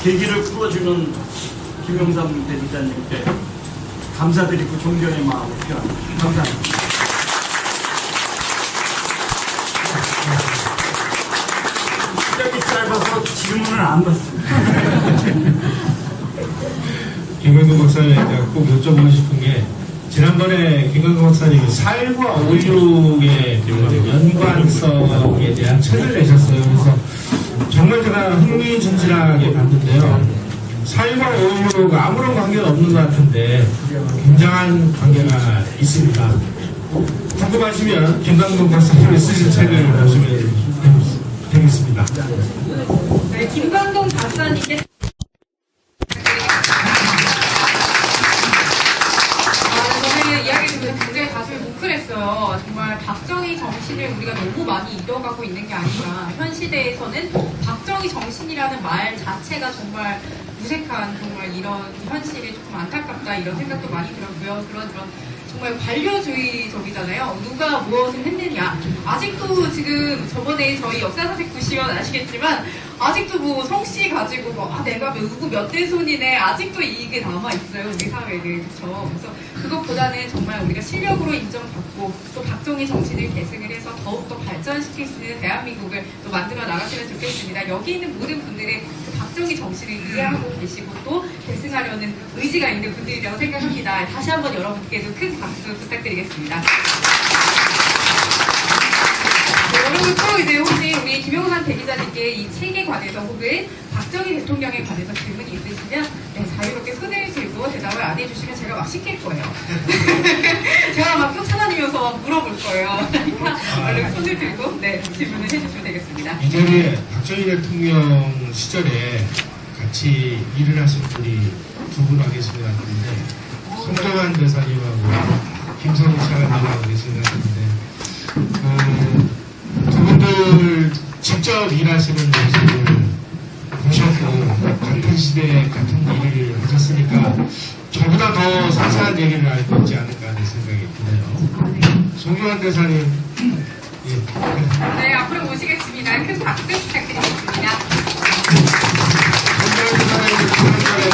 계기를 풀어주는 김영삼 대주자님께 감사드리고 존경의 마음을 표합니다. 감사합니다. 시간이 짧아서 질문을 안 받습니다. 김광동 박사님께 꼭 여쭤보고 싶은 게, 지난번에 김광동 박사님이 4.19와 5.16의 연관성에 대한 책을 내셨어요. 그래서 정말 제가 흥미진진하게 봤는데요. 4.19와 5.16과 아무런 관계가 없는 것 같은데 굉장한 관계가 있습니다. 궁금하시면 김광동 박사님이 쓰신 책을 보시면 되겠습니다. 네, 김광동 박사님께 저는 이야기 듣고 굉장히 가슴이 뭉클했어요. 정말 박정희 정신을 우리가 너무 많이 잃어가고 있는 게 아닌가. 현 시대에서는 박정희 정신이라는 말 자체가 정말 무색한 정말 이런 현실이 조금 안타깝다 이런 생각도 많이 들었고요. 그런 정말 관료주의적이잖아요. 누가 무엇을 했느냐. 아직도 지금 저번에 저희 역사사색 보시면 아시겠지만 아직도 뭐 성씨 가지고 뭐 내가 누구 몇 대 손이네 아직도 이게 남아있어요. 우리 사회는. 그렇죠. 그래서 그것보다는 정말 우리가 실력으로 인정받고 또 박정희 정신을 계승을 해서 더욱더 발전시킬 수 있는 대한민국을 또 만들어 나갔으면 좋겠습니다. 여기 있는 모든 분들의 그 박정희 정신을 이해하고 계시고 또 계승하려는 의지가 있는 분들이라고 생각합니다. 다시 한번 여러분께도 큰 박수 부탁드리겠습니다. 네, 여러분 또 이제 혹시 우리 김영삼 대기자님께 이 책에 관해서 혹은 박정희 대통령에 관해서 질문이 있으시면 네, 자유롭게 손을 들고 대답을 안 해주시면 제가 막 시킬 거예요. 제가 막 쫓아다니면서 막 물어볼 거예요. 그러니까 얼른 손을 들고 네, 질문을 해주시면 되겠습니다. 이 자리에 박정희 대통령 시절에 같이 일을 하신 분이 두 분 와 계신 것 같은데, 송정환 대사님하고 김성희 차관님하고 계신 것 같은데, 두 분들 직접 일하시는 모습을 보셨고 같은 시대에 같은 일을 하셨으니까 저보다 더 상세한 얘기를 알고 있지 않을까 하는 생각이 드네요. 송정환 대사님, 예. 네, 앞으로 모시겠습니다. 큰 박수 부탁드리겠습니다. 송정환 대사님,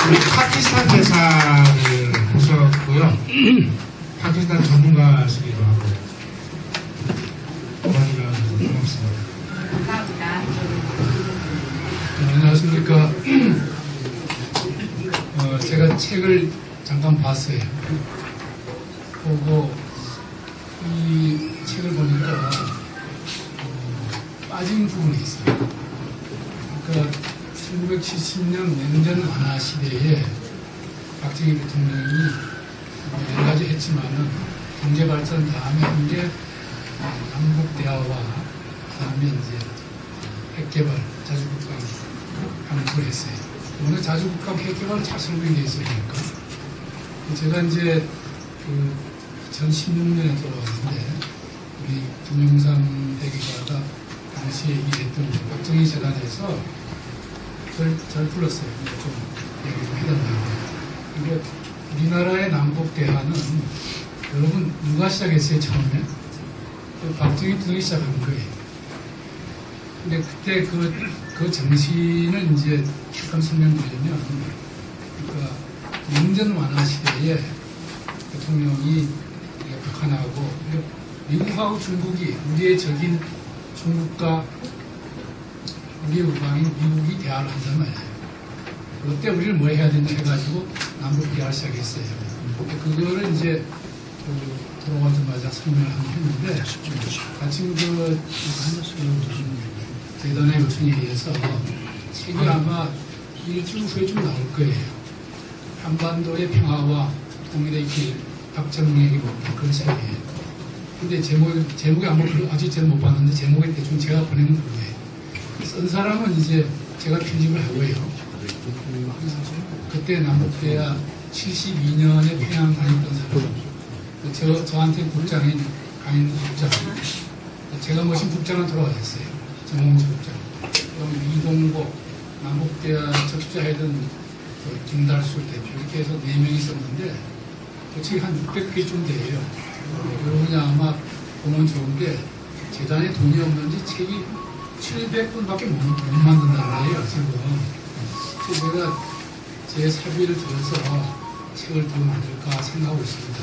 우리 파키스탄 대사를 보셨고요. 파키스탄 전문가시기도 하고 고맙습니다. 감사합니다. 안녕하십니까. 제가 책을 잠깐 봤어요. 보고 이 책을 보니까 빠진 부분이 있어요. 그러니까 1970년 냉전 완화 시대에 박정희 대통령이 여러 가지 했지만은 경제 발전 다음에 현재 남북 대화와 그다음에 이제 핵개발, 자주국가 하는 걸 했어요. 오늘 자주국가 핵개발 잘 설명되어 있으니까 제가 이제 그 2016년에 들어왔는데 우리 김영삼 대기자가 당시에 일했던 박정희 재단에서 잘 불렀어요. 좀 얘기 좀 해달라고. 그러니까 우리나라의 남북 대화는 여러분 누가 시작했어요 처음에? 박정희 대통령이 시작한 거예요. 근데 그때 그 정신을 이제 잠깐 설명드리면, 그러니까 냉전 완화 시대에 대통령이 북한하고 미국하고 중국이 우리의 적인 중국과 우리의 우방인 미국이 대화를 한단 말이에요. 그때 우리를 뭐 해야 된다 해가지고 남북 대화를 시작했어요. 그거를 이제 돌아가자마자 설명을 한번 했는데, 마침 재단의 요청에 의해서 책이 아마 일주일 후에 좀 나올 거예요. 한반도의 평화와 통일의 길, 박정희에게 못한 그런 책이에요. 근데 제목이 아직 제가 못 봤는데 제목이 대충 제가 보낸 거예요. 쓴 사람은 이제 제가 편집을 하고요. 그때 남북대화 72년에 평양 다녔던 사람, 저한테 국장인 강인구 국장, 제가 모신 국장은 돌아가셨어요. 정홍주 국장, 그럼 이동복, 남북대화 적자하던 김달수 대표, 이렇게 해서 4명이 있었는데 그 책이 한 600개 돼요. 여러분이 아마 보면 좋은데 재단에 돈이 없는지 책이 700분밖에 못 만든다는 거예요, 지금. 제가 제 사비를 들어서 책을 더 만들까 생각하고 있습니다.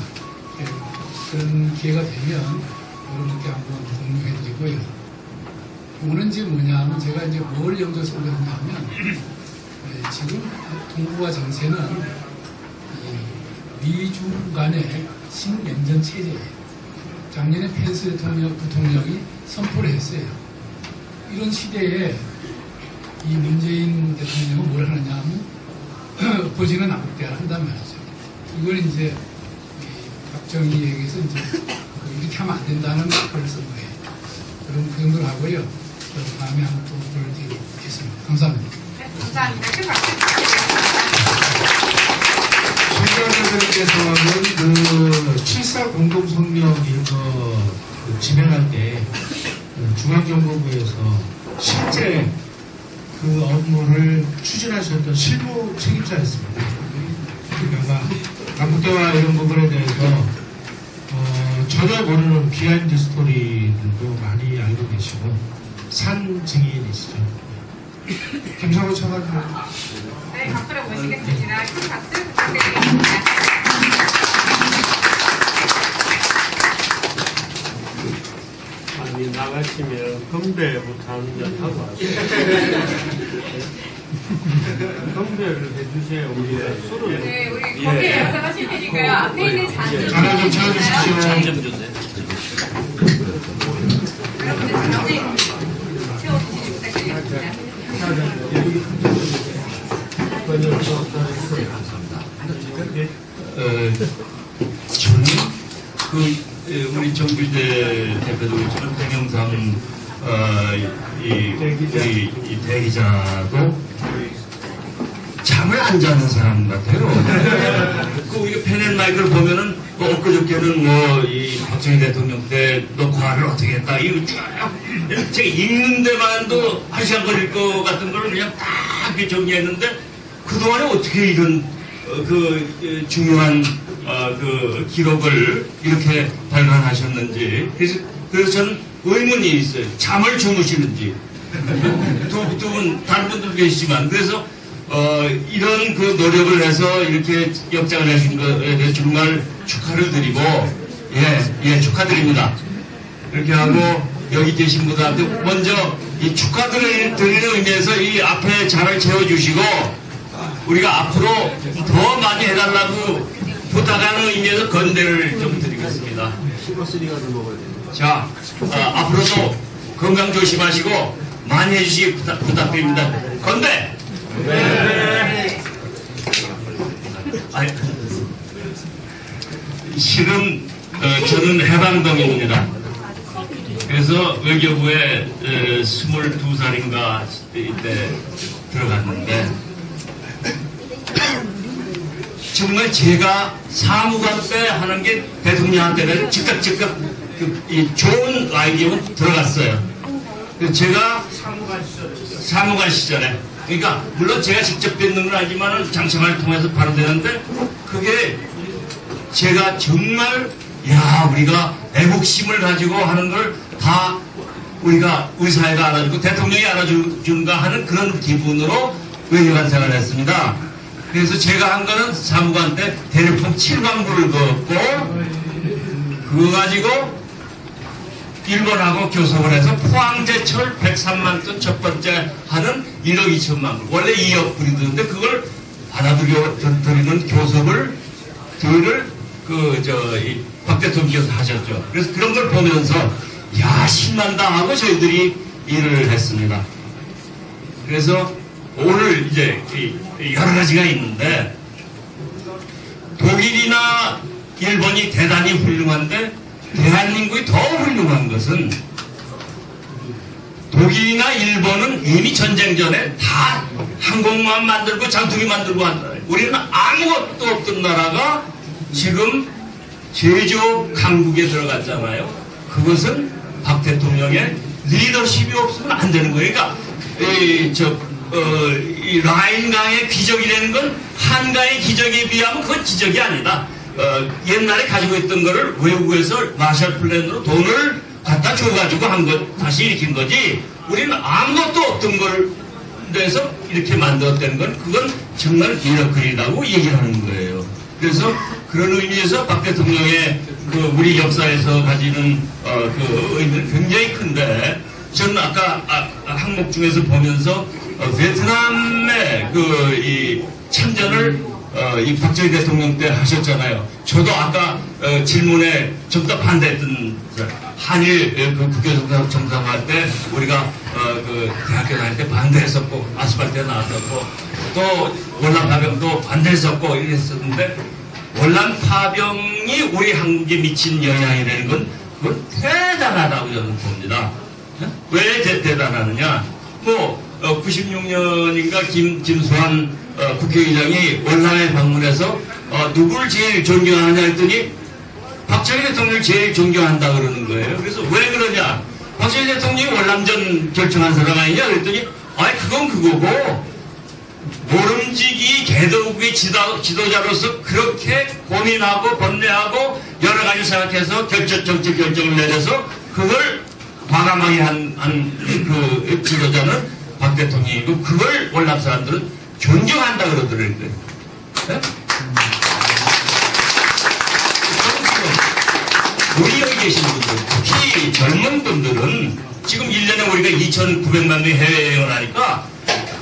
예, 그런 기회가 되면 여러분께 한번 공유해드리고요. 오는 이제 뭐냐면 제가 이제 뭘 염두에서 하냐면 지금 동북아 정세는 미중 간의 신냉전 체제예요. 작년에 펜스 부통령이 선포를 했어요. 이런 시대에 이 문재인 대통령은 뭘 하느냐 하면 보지는 남북대화를 한단 말이죠. 이걸 이제 박정희에게서 이제 이렇게 하면 안 된다는 그걸 쓴 거예요. 그럼 그 정도로 하고요. 다음에 한번 또 보여드리겠습니다. 감사합니다. 네, 감사합니다. 큰 박수 총장님께서는 그 7.4 공동성명 이런 거 진행할 때 중앙정보부에서 실제 그 업무를 추진하셨던 실무 책임자였습니다. 그러니까 남북대화 이런 부분에 대해서 전혀 모르는 비하인드 스토리들도 많이 알고 계시고 산 증인이시죠. 김상우 차관님. 네, 박수로 모시겠습니다. 큰 박수 부탁드리겠습니다. 아니 나가시면 건배부터 한잔 하고 하세요. 건배를 해주세요. 우리가 술을 네, 우리 커피 연습하실 테니까요. 앞에 있는 잔 자료 좀 채워주십시오. 여러분들 잔을 채워주시기 부탁드리겠습니다. 저는 우리 정규재 대표도 그렇지만 백영삼 이 대기자도 잠을 안 자는 사람 같아요. 그 우리가 펜앤마이크를 보면은 엊그저께는 이 박정희 대통령 때 너 과를 어떻게 했다 이거 쭉 제가 읽는 데만도 1시간 걸릴 것 같은 걸 그냥 딱 이렇게 정리했는데 그동안에 어떻게 이런 중요한 그 기록을 이렇게 발간하셨는지 그래서 저는 의문이 있어요. 잠을 주무시는지 두 분 다른 분들 계시지만 그래서 이런 그 노력을 해서 이렇게 역장을 해준 거에 대해 정말 축하를 드리고 예 축하드립니다. 그렇게 하고 여기 계신 분들한테 먼저 이 축하드리는 의미에서 이 앞에 잔을 채워주시고 우리가 앞으로 더 많이 해달라고 부탁하는 의미에서 건배를 좀 드리겠습니다. 자, 앞으로도 건강 조심하시고 많이 해주시기 부탁드립니다. 건배! 네. 실은 저는 해방동입니다. 그래서 외교부에 22살인가 이때 들어갔는데 정말 제가 사무관 때 하는 게 대통령한테는 즉각 좋은 아이디어가 들어갔어요. 그래서 제가 사무관 시절에 그러니까 물론 제가 직접 뵙는 건 아니지만 장청을 통해서 바로 되는데 그게 제가 정말 우리가 애국심을 가지고 하는 걸 다 우리가 우리 사회가 알아주고 대통령이 알아주는가 하는 그런 기분으로 외교관 생활을 했습니다. 그래서 제가 한 거는 사무관 때 대륙풍 7광부를 그었고 그거 가지고 일본하고 교섭을 해서 포항제철 103만 톤 첫 번째 하는 1억 2천만 불 원래 2억 불이 드는데 그걸 받아들이는 교섭을 박 대통령께서 하셨죠. 그래서 그런 걸 보면서 신난다 하고 저희들이 일을 했습니다. 그래서 오늘 이제 여러 가지가 있는데 독일이나 일본이 대단히 훌륭한데 대한민국이 더 훌륭한 것은 독일이나 일본은 이미 전쟁 전에 다 항공모함 만들고 장투기 만들고 한다. 우리는 아무것도 없던 나라가 지금 제조 강국에 들어갔잖아요. 그것은 박 대통령의 리더십이 없으면 안 되는 거예요. 그러니까 이 라인강의 기적이라는 건 한강의 기적에 비하면 그건 기적이 아니다. 옛날에 가지고 있던 거를 외국에서 마셜 플랜으로 돈을 갖다 줘가지고 한 것, 다시 일으킨 거지. 우리는 아무것도 없던 걸 내서 이렇게 만들었다는 건 그건 정말 미라클이라고 얘기를 하는 거예요. 그래서 그런 의미에서 박 대통령의 그 우리 역사에서 가지는 그 의미는 굉장히 큰데 저는 아까 항목 중에서 보면서 베트남의 그 이 참전을 이 박정희 대통령 때 하셨잖아요. 저도 아까 질문에 좀 더 반대했던 한일 그 국교 정상화 때 우리가 그 대학교 다닐 때 반대했었고 아스팔트에 나왔었고 또 월남 파병도 반대했었고 이랬었는데 월남 파병이 우리 한국에 미친 영향이라는 건 그건 대단하다고 저는 봅니다. 왜 대단하느냐? 뭐 96년인가 김수환 국회의장이 월남에 방문해서 누구를 제일 존경하냐 했더니 박정희 대통령을 제일 존경한다 그러는 거예요. 그래서 왜 그러냐? 박정희 대통령이 월남전 결정한 사람 아니냐 그랬더니 아니 그건 그거고 모름지기 개도국의 지도자로서 그렇게 고민하고 번뇌하고 여러 가지 생각해서 정책 결정을 내려서 그걸 과감하게 한 그 지도자는 박 대통령이고 그걸 월남 사람들은 존경한다 그러더라고요. 네? 우리 여기 계신 분들, 특히 젊은 분들은 지금 1년에 우리가 2,900만 명이 해외여행을 하니까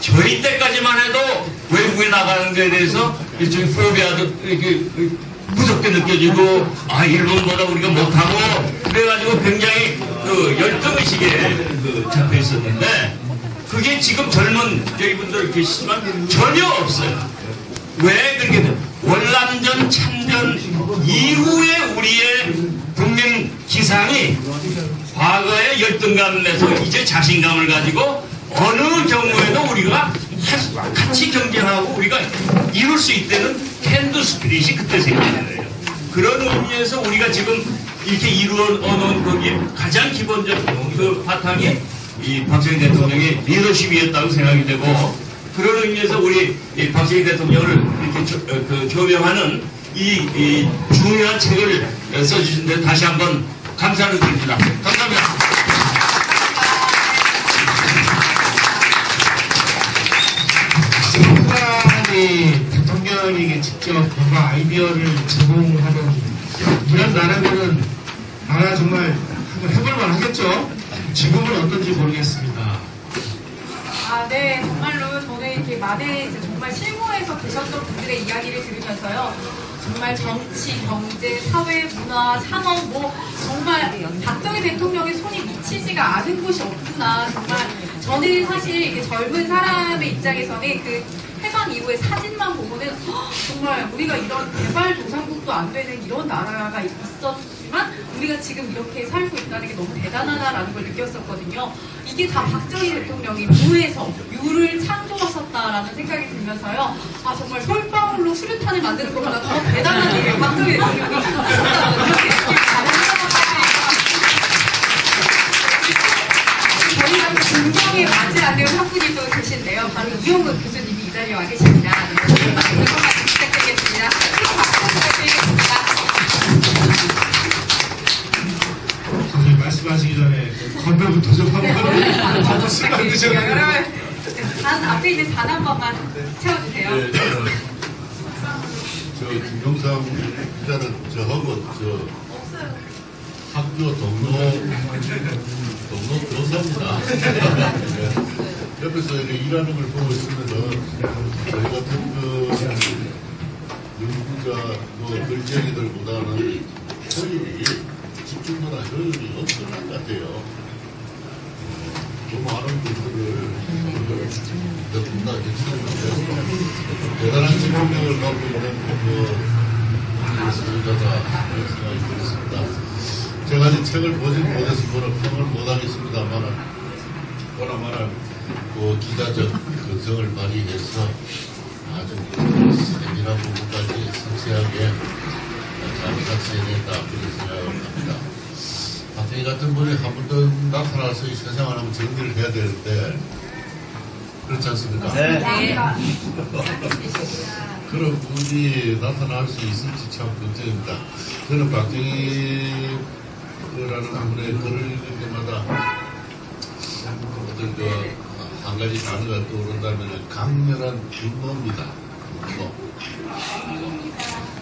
저희 때까지만 해도 외국에 나가는 데에 대해서 일종의 포비아도 이렇게 무섭게 느껴지고 일본보다 우리가 못하고 그래가지고 굉장히 그 열등의식에 잡혀 있었는데 그게 지금 젊은 저희 분들 계시지만 전혀 없어요. 왜 그렇게 돼? 월남전 참전 이후에 우리의 국민 기상이 과거의 열등감에서 이제 자신감을 가지고 어느 경우에도 우리가 같이 경쟁하고 우리가 이룰 수 있다는 캔두 스피릿이 그때 생기는 거예요. 그런 의미에서 우리가 지금 이렇게 이루어놓은 거기 가장 기본적 그 바탕이 이 박정희 대통령의 리더십이었다고 생각이 되고 그런 의미에서 우리 이 박정희 대통령을 이렇게 조명하는 이 중요한 책을 써주신 데 다시 한번 감사를 드립니다. 감사합니다. 북한이 대통령에게 직접 뭔가 아이디어를 제공하는 이런 나라면은 나라 정말 한번 해볼만 하겠죠? 지금은 어떤지 모르겠습니다. 네, 정말로 저는 이렇게 많은 이제 정말 실무에서 계셨던 분들의 이야기를 들으면서요. 정말 정치, 경제, 사회, 문화, 산업, 정말 박정희 대통령의 손이 미치지가 않은 곳이 없구나. 정말 저는 사실 이게 젊은 사람의 입장에서는 그 해방 이후의 사진만 보고는 정말 우리가 이런 개발도상국도 안 되는 이런 나라가 있었지만 우리가 지금 이렇게 살고 있다는 게 너무 대단하다라는 걸 느꼈었거든요. 이게 다 박정희 대통령이 무에서 유를 창조하셨다라는 생각이 들면서요. 정말 솔방울로 수류탄을 만드는 것보다 더 대단한 일을 박정희 대통령이 하셨다고 이렇게 저희가 존경에 맞지 않는 한 분이 또 계신데요. 바로 이용근 교수님이 이 자리에 와 계십니다. 네, 말씀 부탁드리겠습니다. 박수 부탁드리겠습니다. 선생님 말씀하시기 전에 건배부터 좀 한번 술만 드셨는데 여러분, 단 앞에 있는 단 한 번만 채워주세요. 네, 저 김영삼 기자는 저하고 학교 동료 교사입니다. 네. 옆에서 이렇게 일하는 걸 보고 있으면은 저희 같은 연구자 글쟁이들보다는 효율이 집중보다 효율이 엄청난 것 같아요. 너무 많은 분들을 너무나 괜찮은데 대단한 집중력을 갖고 있는 연구자다 이런 생각이 들었습니다. 제가 아직 책을 보지 못해서 평을 못하겠습니다만 보나마나 그 기자적 근성을 발휘해서 아주 세밀한 부분까지 상세하게 잘 작성해냈다 그런 생각을 합니다. 박정희 같은 분이 한 번 더 나타나서 이 세상을 한번 정리를 해야 되는데 그렇지 않습니까? 네. 그런 분이 나타날 수 있을지 참 걱정입니다. 저는 박정희라는 분의 글을 읽을 때마다 어떤 한 가지 단어가 떠오른다면 강렬한 분노입니다. 분노.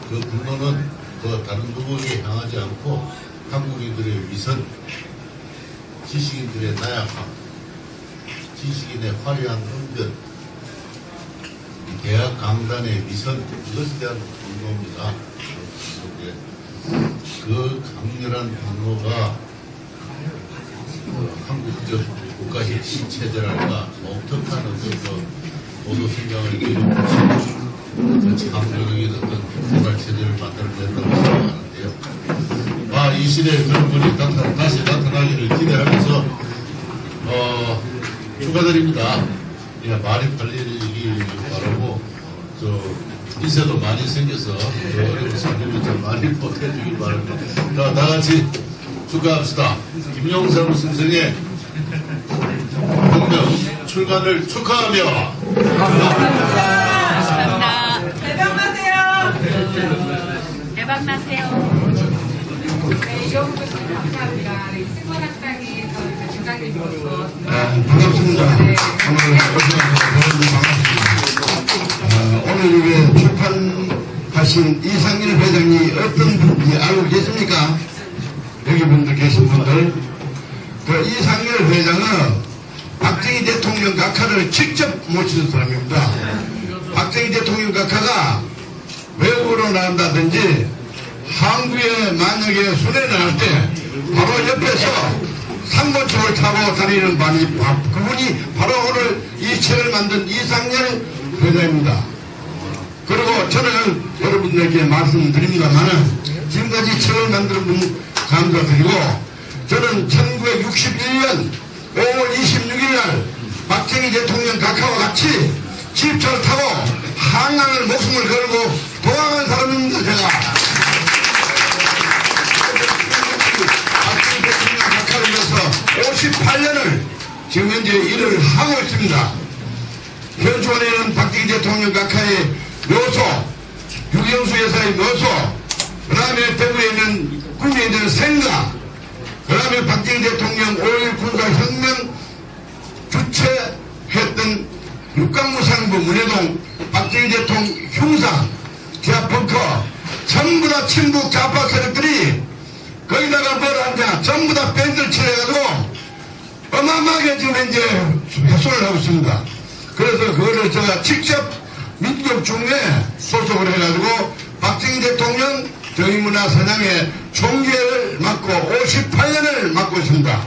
그 분노는 그 다른 누구에게 향하지 않고 한국인들의 위선, 지식인들의 나약함, 지식인의 화려한 언변, 대학 강단의 위선, 이것에 대한 분노입니다. 그 강렬한 분노가 한국적 국가식 시체제랄까 독특한 어떤 모두 생각을 이루고 창조적인 어떤 생활체제를 만들어낸다고 생각하는데요. 이 시대에 그런 분이 다시 나타나기를 기대하면서 축하드립니다. 말이 팔리기 바라고 인쇄도 많이 생겨서 어려운 사람을 좀 많이 보태주길 바랍니다. 자, 다 같이 축하합시다. 김영삼 선생의 공명 출간을 축하하며 대박 나세요. 네, 이영훈 교수님 감사합니다. 네, 승관 학당에서 교장님으로서 반갑습니다. 오늘 반갑습니다. 오늘 이게 출판하신 이상일 회장이 어떤 분인지 알고 계십니까? 여기 분들 계신 분들. 그 이상일 회장은 박정희 대통령 각하를 직접 모시는 사람입니다. 박정희 대통령 각하가 외국으로 나간다든지 항구에 만약에 순회 나갈 때 바로 옆에서 상고총을 타고 다니는 그분이 바로 오늘 이 책을 만든 이상열 회장입니다. 그리고 저는 여러분들에게 말씀드립니다만은 지금까지 책을 만드는 분 감사드리고 저는 1961년 5월 26일 날 박정희 대통령 각하와 같이 집차를 타고 한강을 목숨을 걸고 도망한 사람입니다. 제가 박정희 대통령 각하를 위해서 58년을 지금 현재 일을 하고 있습니다. 현주원에는 박정희 대통령 각하의 묘소, 유경수 여사의 묘소, 그 다음에 대구에 있는 군에 있는 생가, 그 다음에 박정희 대통령 5.1 군사혁명 주최했던 육강무상부 문해동 박정희 대통령 흉상, 기아 벙커, 전부 다 친북 좌파 세력들이 거기다가 뭘 하냐, 전부 다 밴드를 칠해가지고 어마어마하게 지금 현재 훼손을 하고 있습니다. 그래서 그거를 제가 직접 민족중에 소속을 해가지고 박정희 대통령 정의문화사장의 총재를 맡고 58년을 맡고 있습니다.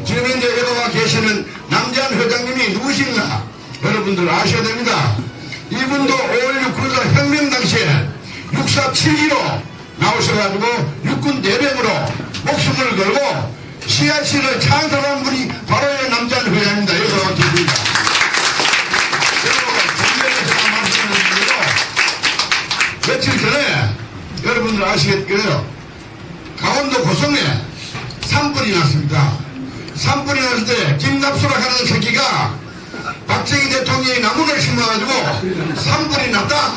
지금 현재 여기와 계시는 남재한 회장님이 누구신가 여러분들 아셔야 됩니다. 이분도 5.16 군사혁명 당시에 647기로 나오셔가지고 육군 내병으로 목숨을 걸고 CRC를 창설한 분이 바로 이 남재한 회장입니다. 여기와 계십니다. 그리고 제가 말씀드리고 며칠 전에 여러분들 아시겠고요. 강원도 고성에 산불이 났습니다. 산불이 났을 때 김납수라 하는 새끼가 박정희 대통령이 나무를 심어가지고 산불이 났다.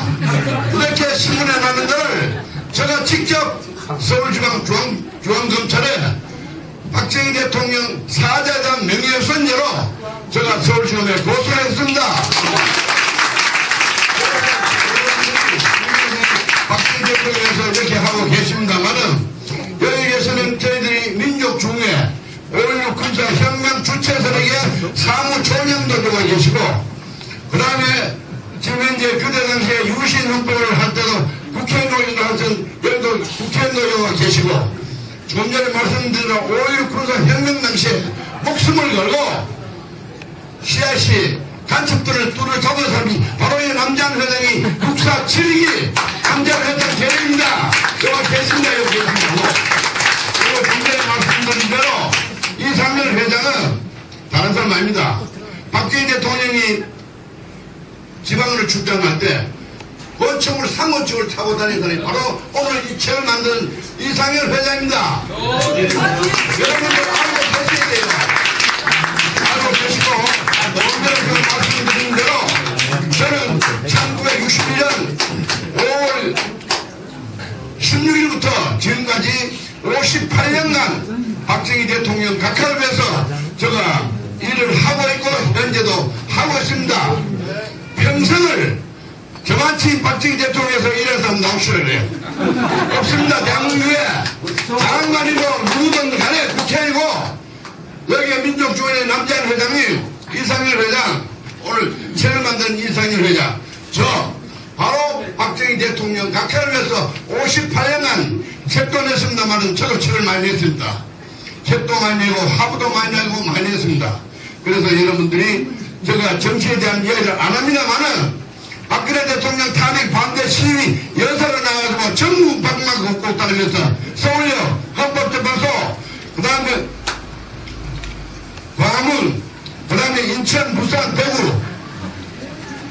이렇게 신문에 나는 것을 제가 직접 서울지방중앙검찰에 박정희 대통령 사자장 명예훼손죄로 제가 서울지검에 고소를 했습니다. 박정희 대통령께서 이렇게 하고 계십니다만은 여기에서는 저희들이 민족중에 5.16 군사혁명 주최세력의 사무총장도 누가 계시고 그 다음에 지금 현재 그때 당시에 유신헌법을 할 때도 국회의원도 하던 여기도 국회의원도가 계시고 조금 전에 말씀드린 5.16 군사혁명 당시에 목숨을 걸고 CRC 간첩들을 뚫을 잡은 사람이 바로 이 남재한 회장이 647기 남재한 회장 대리입니다. 여기 계십니다. 여기 계십니다. 그리고 좀 전에 말씀드린 대로 이상열 회장은 다른 사람 아닙니다. 박정희 대통령이 지방으로 출장할 때 권총을 상권총을 타고 다니는 사람이 바로 오늘 이 책을 만든 이상열 회장입니다. 여러분들 알고 계셔야 돼요. 알고 계시고 오늘 말씀드린 대로 저는 1961년 5월 16일부터 지금까지 58년간 박정희 대통령 각하를 위해서 제가 일을 하고 있고 현재도 하고 있습니다. 평생을 저같이 박정희 대통령에서 일한 사람 나오셔야 돼요. 없습니다. 대한민국에 장관이고 누구든 간에 국회이고 여기에 민족주의의 남자인 회장님 이상일 회장 오늘 책을 만든 이상일 회장 저 바로 박정희 대통령 각하를 위해서 58년간 책도 냈습니다만은 저도 책을 많이 냈습니다. 책도 많이 내고 화부도 많이 내고 많이 했습니다. 그래서 여러분들이 제가 정치에 대한 이야기를 안 합니다만은 박근혜 대통령 탄핵 반대 시위 연사를 나가지고 전국 방방 걷고 다니면서 서울역 헌법재판소 그 다음에 광화문 그 다음에 인천 부산 대구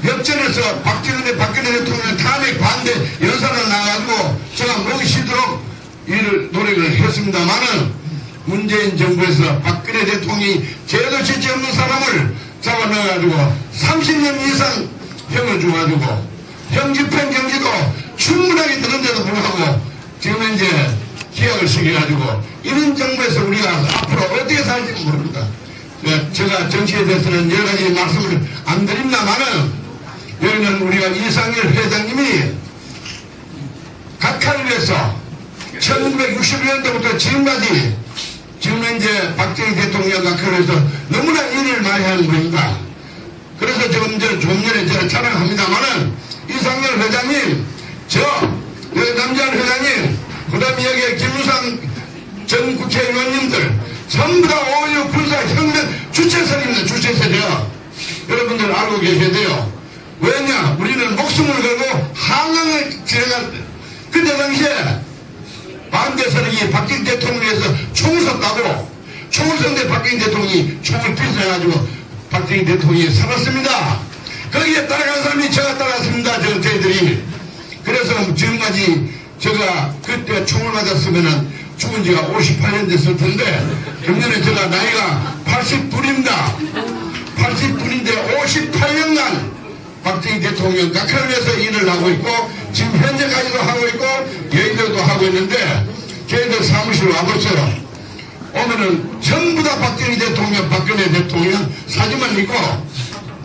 역전에서 박근혜 대통령 탄핵 반대 연사를 나가지고 제가 목이 쉬도록 일을 노력을 했습니다만은 문재인 정부에서 박근혜 대통령이 제도 지지 없는 사람을 잡아넣어가지고 30년 이상 형을 줘가지고 형집행 경기도 충분하게 드는데도 불구하고 지금 이제 기약을 시켜가지고 이런 정부에서 우리가 앞으로 어떻게 살지 모릅니다. 제가 정치에 대해서는 여러 가지 말씀을 안 드립니다만은 여기는 우리가 이상일 회장님이 각하를 위해서 1961년도부터 지금까지 지금 이제 박정희 대통령 각하를 위해서 너무나 일을 많이 하는 겁니다. 그래서 지금 좀 전에 제가 자랑합니다만은 이상열 회장님, 여기 남자한 회장님, 그 다음에 여기 김무상 전 국회의원님들 전부 다 5.16 군사혁명 주체설입니다. 주체설이요. 여러분들 알고 계셔야 돼요. 왜냐? 우리는 목숨을 걸고 한강을 진행할 때 그때 당시에 반대 세력이 박정희 대통령에서 총을 쐈다고 총을 쐈는데 박정희 대통령이 총을 피해가지고 박정희 대통령이 살았습니다. 거기에 따라간 사람이 제가 따랐습니다. 저희들이. 그래서 지금까지 제가 그때 총을 맞았으면은 죽은 지가 58년 됐을 텐데 금년에 제가 나이가 82입니다. 82인데 58년간 박정희 대통령 각하를 위해서 일을 하고 있고 지금 현재까지도 하고 있고 여의도도 하고 있는데 저희들 사무실 와보세요. 오늘은 전부 다 박정희 대통령, 박근혜 대통령 사진만 있고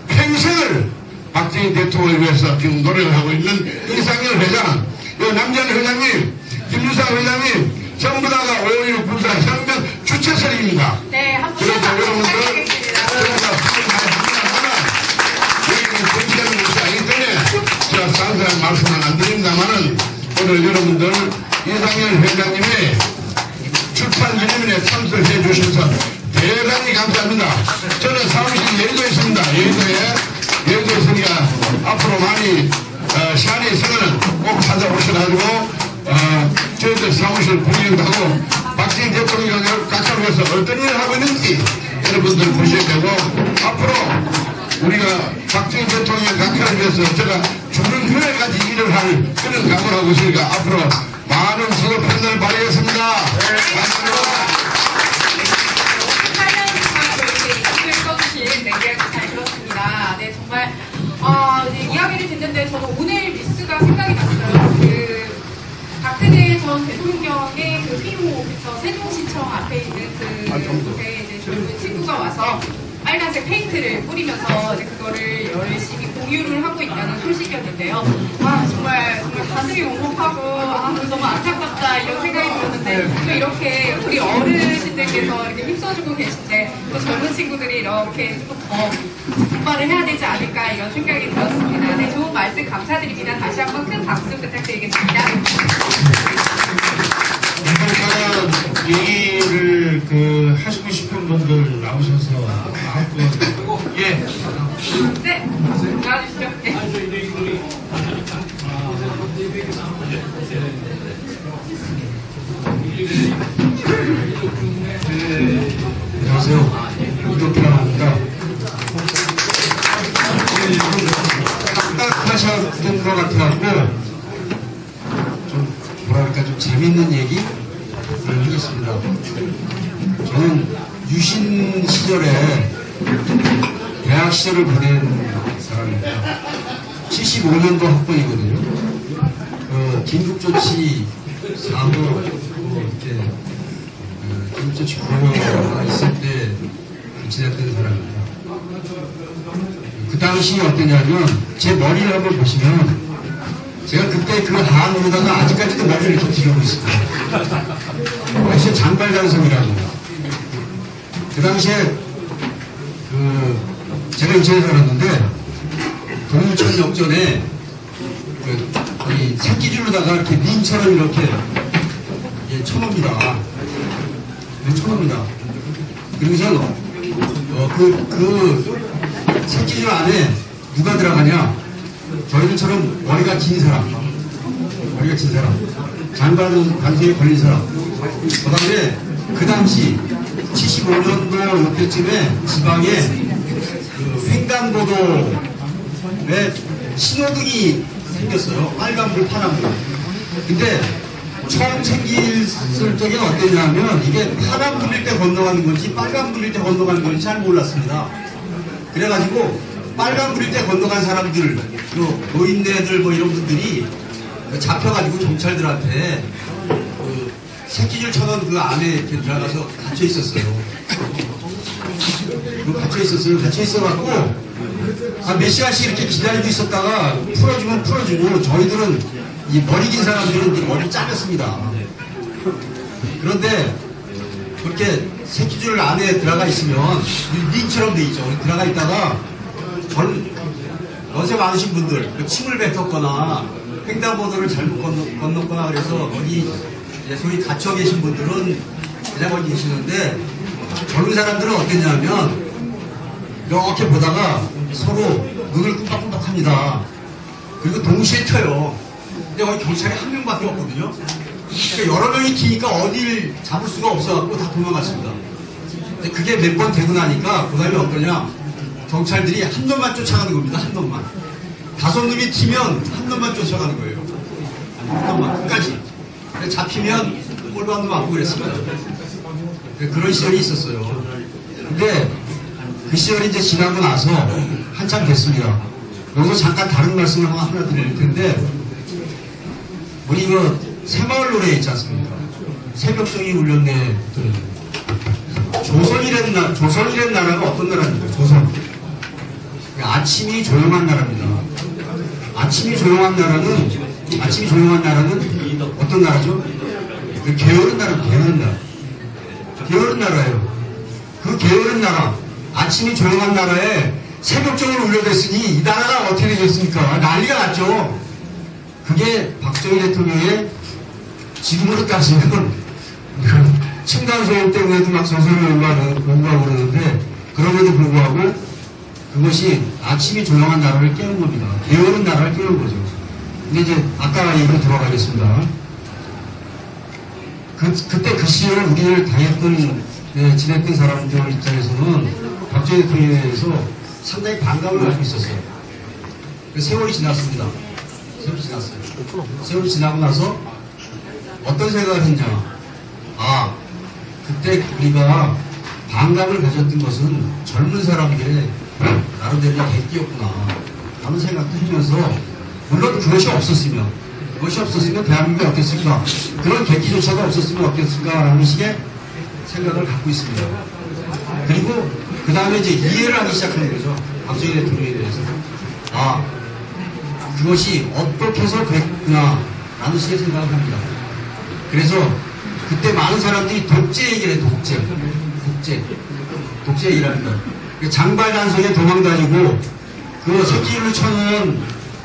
평생을 박정희 대통령을 위해서 지금 노력을 하고 있는 이상열 회장, 남자한 회장님, 김유상 회장님 전부 다가 5.16 군사혁명 주체설입니다. 네, 한번 그래서 여러분들 부탁드리겠습니다. 여기는 정치하는 것이 아니기 때문에 제가 상세한 말씀은 안 드립니다만은 오늘 여러분들 이상열 회장님의 출판 기념일에 참석해 주셔서 대단히 감사합니다. 저는 사무실 여의도에 있습니다. 여의도에 있으니까 앞으로 많이 시간이 있으면 꼭 찾아오셔가지고 저희들 사무실 구경도 하고 박정희 대통령 각하를 위해서 어떤 일을 하고 있는지 여러분들 보셔야 되고 앞으로 우리가 박정희 대통령 각하를 위해서 제가 죽는 후에까지 일을 할 그런 각오를 하고 있으니까 앞으로 많은 서로 편을 발휘하겠습니다. 감사합니다. 8년 이렇게 써주신 이야기 잘 들었습니다. 네, 정말 이야기를 듣는데 저는 오늘 뉴스가 생각이 났어요. 박근혜 전 대통령의 휘호, 세종시청 앞에 있는 곳에 이제 젊은 친구가 와서 빨간색 페인트를 뿌리면서 이제 그거를 열심히 공유를 하고 있다는 소식이었는데요. 정말 가슴이 먹먹하고 너무 안타깝다 이런 생각이 들었는데 또 이렇게 우리 어르신들께서 이렇게 힘써주고 계신데 또 젊은 친구들이 이렇게 조금 더 분발을 해야 되지 않을까 이런 생각이 들었습니다. 네, 좋은 말씀 감사드립니다. 다시 한번 큰 박수 부탁드리겠습니다. 얘기를 하시고 싶은 분들 나오셔서 마음껏 네, 나와주시죠. 네. 안녕하세요. 이덕기라고 합니다. 딱딱하셨던 것 같아갖고 좀 뭐랄까 좀 재밌는 얘기를 하겠습니다. 저는 유신 시절에 대학 시절을 보낸 사람입니다. 75년도 학번이거든요. 긴급조치 사고 이렇게 긴급조치 보호가 있을 때 지냈던 사람입니다. 그 당시 어떠냐면 제 머리를 한번 보시면 제가 그때 그 한으로다가 아직까지도 머리를 이렇게 기르고 있습니다. 사실 장발장성이라고. 그 당시에 제가 인천에 살았는데 동천 역전에 이 새끼줄로다가 이렇게 민처럼 이렇게 쳐놓습니다. 쳐놓습니다. 그러고서 그 새끼줄 안에 누가 들어가냐? 저희들처럼 머리가 긴 사람, 장발장성에 걸린 사람. 그 다음에 그 당시 75년도 이때쯤에 지방에 횡단보도에 신호등이 생겼어요. 빨간불, 파란불. 근데 처음 생겼을 적에 어땠냐면 이게 파란불일 때 건너가는 건지 빨간불일 때 건너가는 건지 잘 몰랐습니다. 그래가지고 빨간불일 때 건너간 사람들, 노인네들 뭐 이런 분들이 잡혀가지고 경찰들한테 새끼줄 쳐놓은 그 안에 이렇게 들어가서 갇혀 있었어요. 갇혀 있어갖고 몇 시간씩 이렇게 기다리고 있었다가 풀어주면 풀어주고 저희들은 이 머리 긴 사람들은 이제 머리 잘렸습니다. 그런데 그렇게 새끼줄 안에 들어가 있으면 링처럼 돼 있죠. 들어가 있다가 연세 많으신 분들 침을 뱉었거나 횡단보도를 잘못 건넜거나 그래서 거기 소위 갇혀 계신 분들은 그냥 거기 계시는데 젊은 사람들은 어땠냐면 이렇게 보다가 서로 눈을 끔박끔박 합니다. 그리고 동시에 튀어요. 근데 거기 경찰이 한 명밖에 없거든요. 그러니까 여러 명이 튀니까 어딜 잡을 수가 없어갖고 다 도망갔습니다. 근데 그게 몇 번 되고 나니까 그 다음에 어떠냐, 경찰들이 한 놈만 쫓아가는 겁니다. 한 놈만. 5놈이 튀면 한 놈만 쫓아가는 거예요. 한 놈만 끝까지. 잡히면 꼴도 놈 안고 그랬습니다. 그런 시절이 있었어요. 근데 그 시절이 이제 지나고 나서 한참 됐습니다. 여기서 잠깐 다른 말씀을 하나 드릴 텐데, 우리 새마을 노래 있지 않습니까? 새벽종이 울렸네. 조선이란 나라가 어떤 나라입니까? 조선. 아침이 조용한 나라입니다. 아침이 조용한 나라는 어떤 나라죠? 게으른 나라예요. 그 게으른 나라, 아침이 조용한 나라에 새벽종을 울려댔으니 이 나라가 어떻게 되겠습니까? 난리가 났죠. 그게 박정희 대통령의 지금으로 따지면 층간소음 때문에도 막 소설을 공부하고 그러는데, 그럼에도 불구하고 그것이 아침이 조용한 나라를 깨운 겁니다. 게으른 나라를 깨운 거죠. 근데 이제 아까 얘기로 돌아가겠습니다. 그때 그 시절을 우리를 당했던, 지냈던 사람들 입장에서는 박정희 대통령에 대해서 상당히 반감을 가지고 있었어요. 세월이 지났습니다. 세월이 지나고 나서 어떤 생각을 했냐. 아, 그때 우리가 반감을 가졌던 것은 젊은 사람들의 나름대로 객기였구나 라는 생각도 하면서, 물론 그것이 없었으면 대한민국이 어땠을까, 그런 객기조차도 없었으면 어땠을까 라는 식의 생각을 갖고 있습니다. 그리고 그 다음에 이제 이해를 하기 시작하는 거죠. 박정희 대통령에 대해서. 아, 그것이 어떻게 해서 그랬구나 라는 식의 생각을 합니다. 그래서 그때 많은 사람들이 독재 얘기를 해요. 독재 얘기를 합니다. 장발단속에 도망다니고 그 새끼를 쳐놓은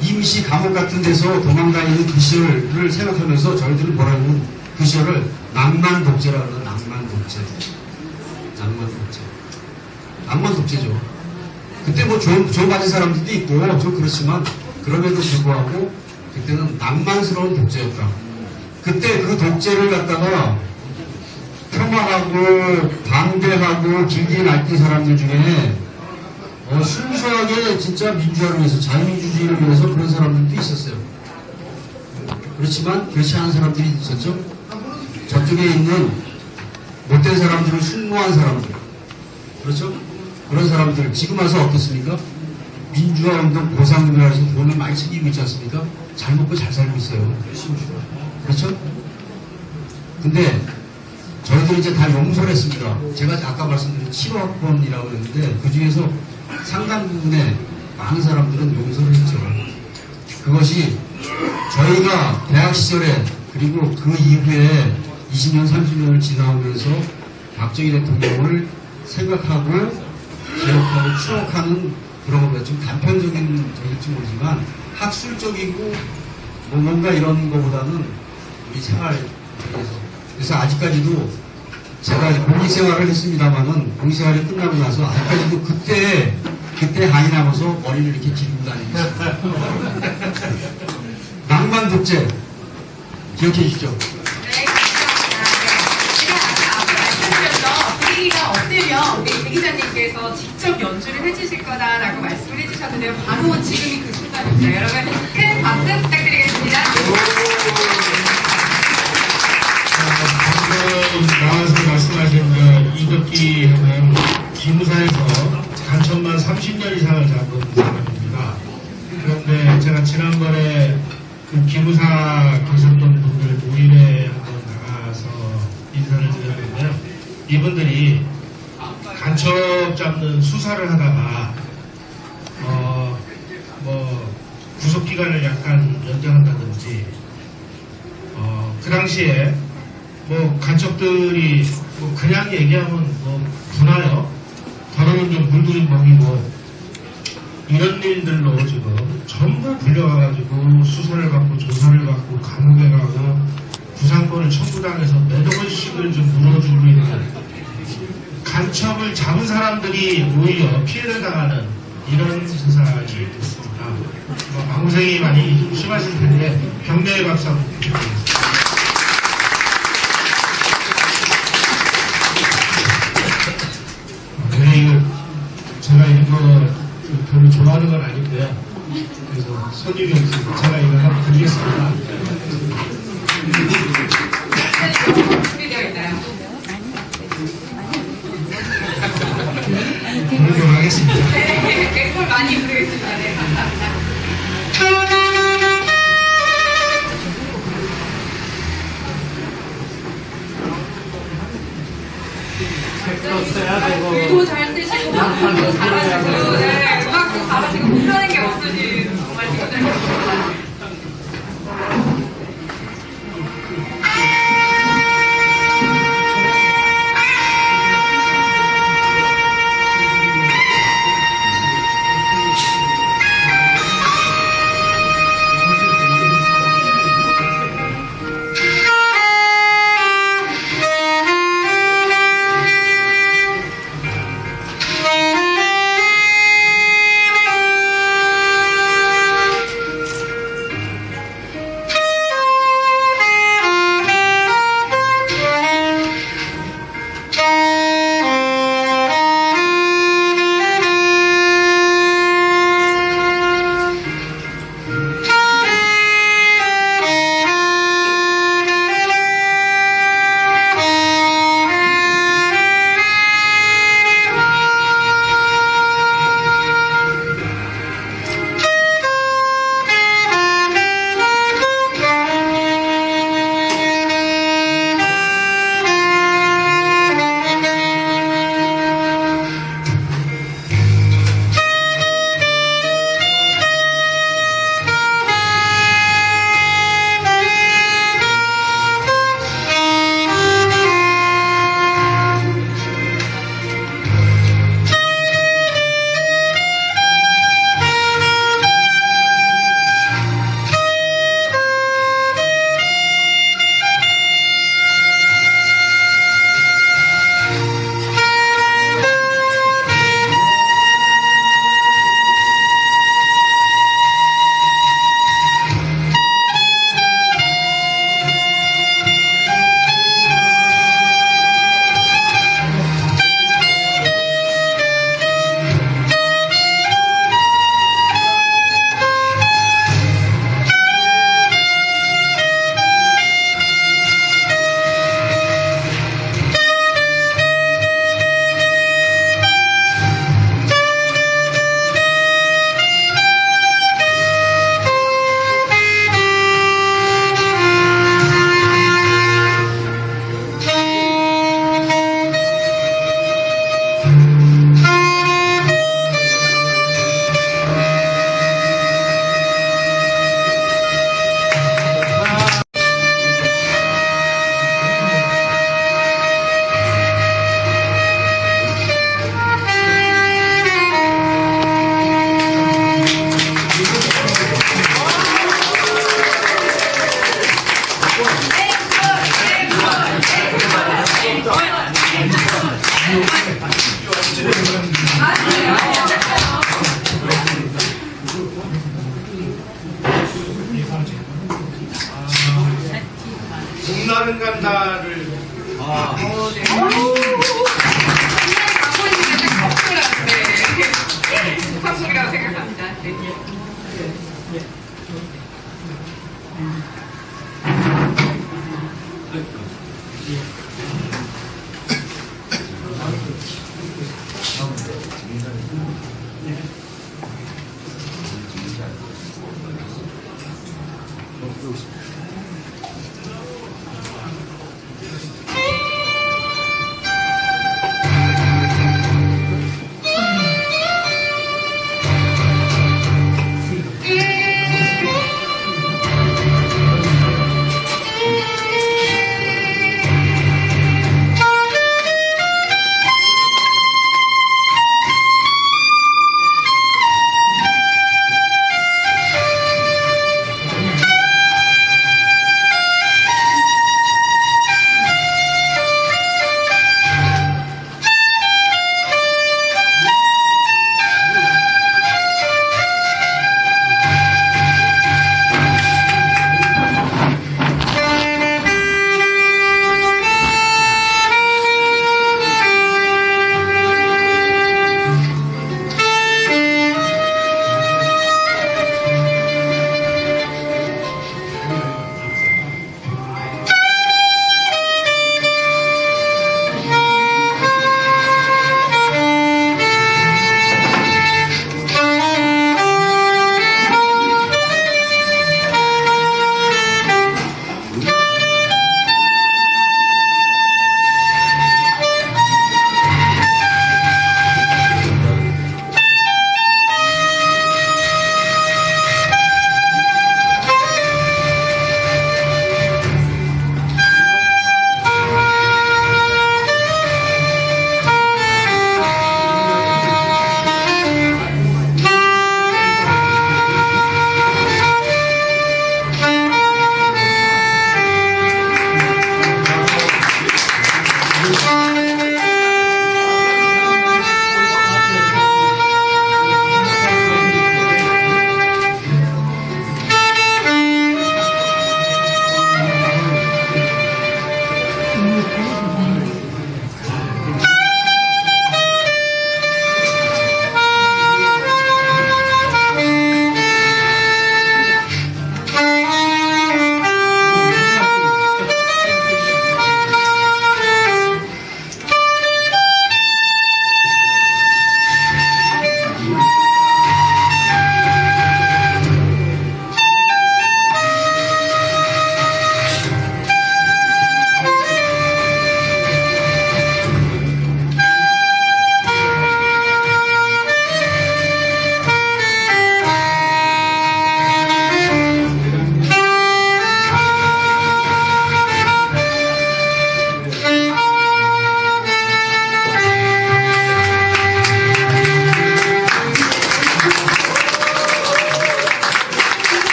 임시 감옥 같은 데서 도망다니는 그 시절을 생각하면서 저희들은 뭐라고 하면 그 시절을 낭만독재라고 하는. 낭만독재죠. 그때 뭐 조 가진 사람들도 있고 좀 그렇지만, 그럼에도 불구하고 그때는 낭만스러운 독재였다. 그때 그 독재를 갖다가 폄하하고 반대하고 길게 날뛴 사람들 중에 순수하게 진짜 민주화를 위해서, 자유민주주의를 위해서 그런 사람들도 있었어요. 그렇지만 그렇지 않은 사람들이 있었죠. 저쪽에 있는 못된 사람들은 순모한 사람들, 그렇죠? 그런 사람들 지금 와서 어떻습니까? 민주화운동 보상금이라고 해서 돈을 많이 챙기고 있지 않습니까? 잘 먹고 잘 살고 있어요. 그렇죠? 근데 저희들 저희들이 이제 다 용서를 했습니다. 제가 아까 말씀드린 7호학번이라고 했는데 그 중에서 상당 부분의 많은 사람들은 용서를 했죠. 그것이 저희가 대학 시절에 그리고 그 이후에 20년, 30년을 지나오면서 박정희 대통령을 생각하고 기억하고 추억하는 그런 거가 좀 단편적인 적일지 모르지만 학술적이고 뭐 뭔가 이런 거보다는 우리 생활에서 그래서 아직까지도 제가 공익 생활을 했습니다만은 공익 생활이 끝나고 나서 아직까지도 그때 한이 남아서 머리를 이렇게 기르고 다니고 있습니다. 낭만 독재 기억해 주시죠. 네, 감사합니다. 제가 아까 말씀드렸던 분위기가 없으면 우리 배 기자님께서 직접 연주를 해주실 거다라고 말씀을 해주셨는데요. 바로 지금이 그 순간입니다. 여러분 큰 박수 부탁드리겠습니다. 방금 나와서 말씀하신 그 이덕기 형은 기무사에서 간첩만 30년 이상을 잡은 사람입니다. 그런데 제가 지난번에 그 기무사 계셨던 분들 모임에 한번 나가서 인사를 드렸는데요. 이분들이 간첩 잡는 수사를 하다가 뭐 구속기간을 약간 연장한다든지 그 당시에 뭐 간첩들이 뭐 그냥 얘기하면 뭐 분하여 더러운 좀 물들이 먹이고 이런 일들로 지금 전부 불려가가지고 수사를 받고 조사를 받고 감옥에 가고 구상권을 청구당해서 몇억 원씩을 좀 물어주고 있는 간첩을 잡은 사람들이 오히려 피해를 당하는 이런 세상이 됐습니다. 뭐 망고생이 많이 심하실 텐데 격려의 박수 한번 부탁드리겠습니다. 제가 이거 별로 좋아하는 건 아닌데요. 그래서 손님이 없으니까 제가 이거 한번 드리겠습니다. 준비되어 있나요? 부르도록 하겠습니다. 네, 앵콜 많이 부르겠습니다. 네, 감사합니다. 글도 잘 쓰시고 박수도 잘하시고 네, 음악도 잘하시고 못하는 게 없으신 정말 지구자입니다. 나는 간다를 네. 정말 갖고 있는 게 커플한 네. 상품이라고 생각합니다. 네.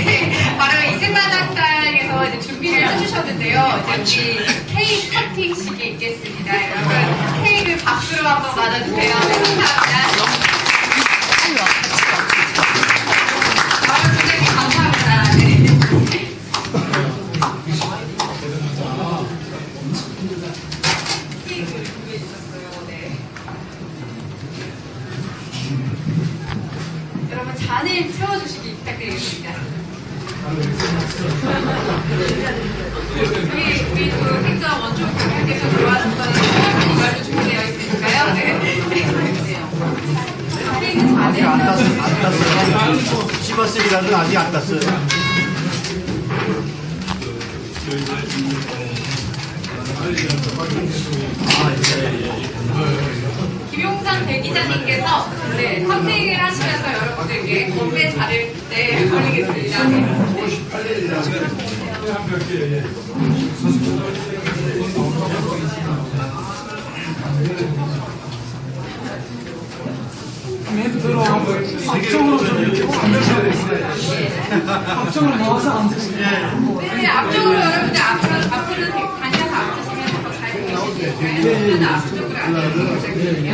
네, 바로 이승만 학장에서 이제 준비를 해주셨는데요. 이제 우리 케이크 커팅식이 있겠습니다. 여러분 케이크를 박수로 한번 맞아주세요. 네, 감사합니다. 여러분들께 감사합니다. 네. 케이크를 준비해 주셨어요. 네. 여러분 잔을 채워주시기 부탁드리겠습니다. 우리 또 행정 원조 분께서 좋아하셨던 이걸로 준비되어 있으니까요. 네. 아직 안 땄어요. 씹었으리라도 아직 안 땄어요. 김용삼 대기자님께서 네, 탐색을 하시면서 여러분들께 건배 자를 네, 걸리겠습니다. 박정을 모아서 앉으시면 네, 앞쪽으로 여러분들 앞으로 다녀서 앉으시면 더 잘 보이시니까요. 저는 앞쪽으로 앉으시거든요.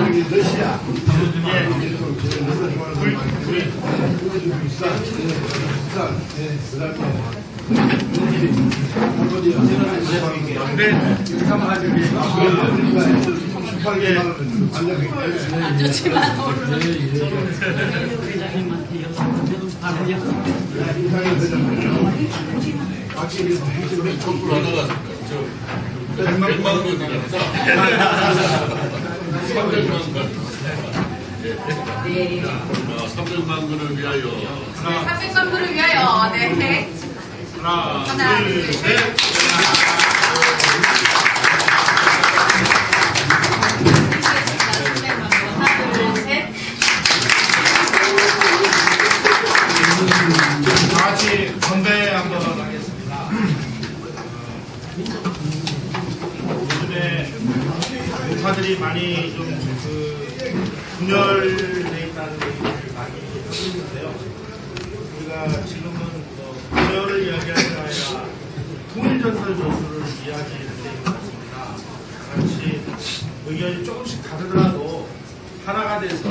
안 좋지만 회장님한테 연락해도 바라겠습니다. 거꾸로 하다가 저 100만 원 들어가서 300만 원을 위하여 300선물을 위하여 네. 하나, 둘, 셋. 하나, 둘, 셋. 다 같이 건배 한번 하겠습니다. 요즘에 목사들이 많이 좀 분열돼 있다는 얘기를 많이 하고 있는데요. 우리가 지금은 분열을 이야기하는 게 아니라 통일전설 조수를 이야기하는 것 같습니다. 같이 의견이 조금씩 다르더라도 하나가 돼서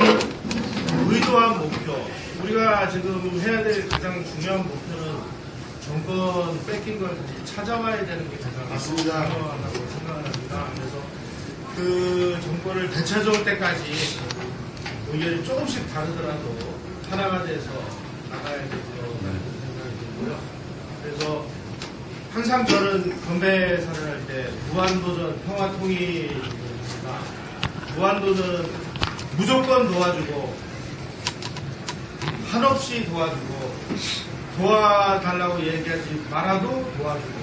의도한 목표, 우리가 지금 해야 될 가장 중요한 목표는 정권 뺏긴 걸 찾아와야 되는 게 가장 중요하다고 생각을 합니다. 그래서 그 정권을 되찾아올 때까지 의견이 조금씩 다르더라도 하나가 돼서 나가야 되고 생각이 들고요. 그래서 항상 저는 건배사를 할 때 무한도전 평화통일입니다. 무한도전은 무조건 도와주고 한없이 도와주고 도와달라고 얘기하지 말아도 도와주고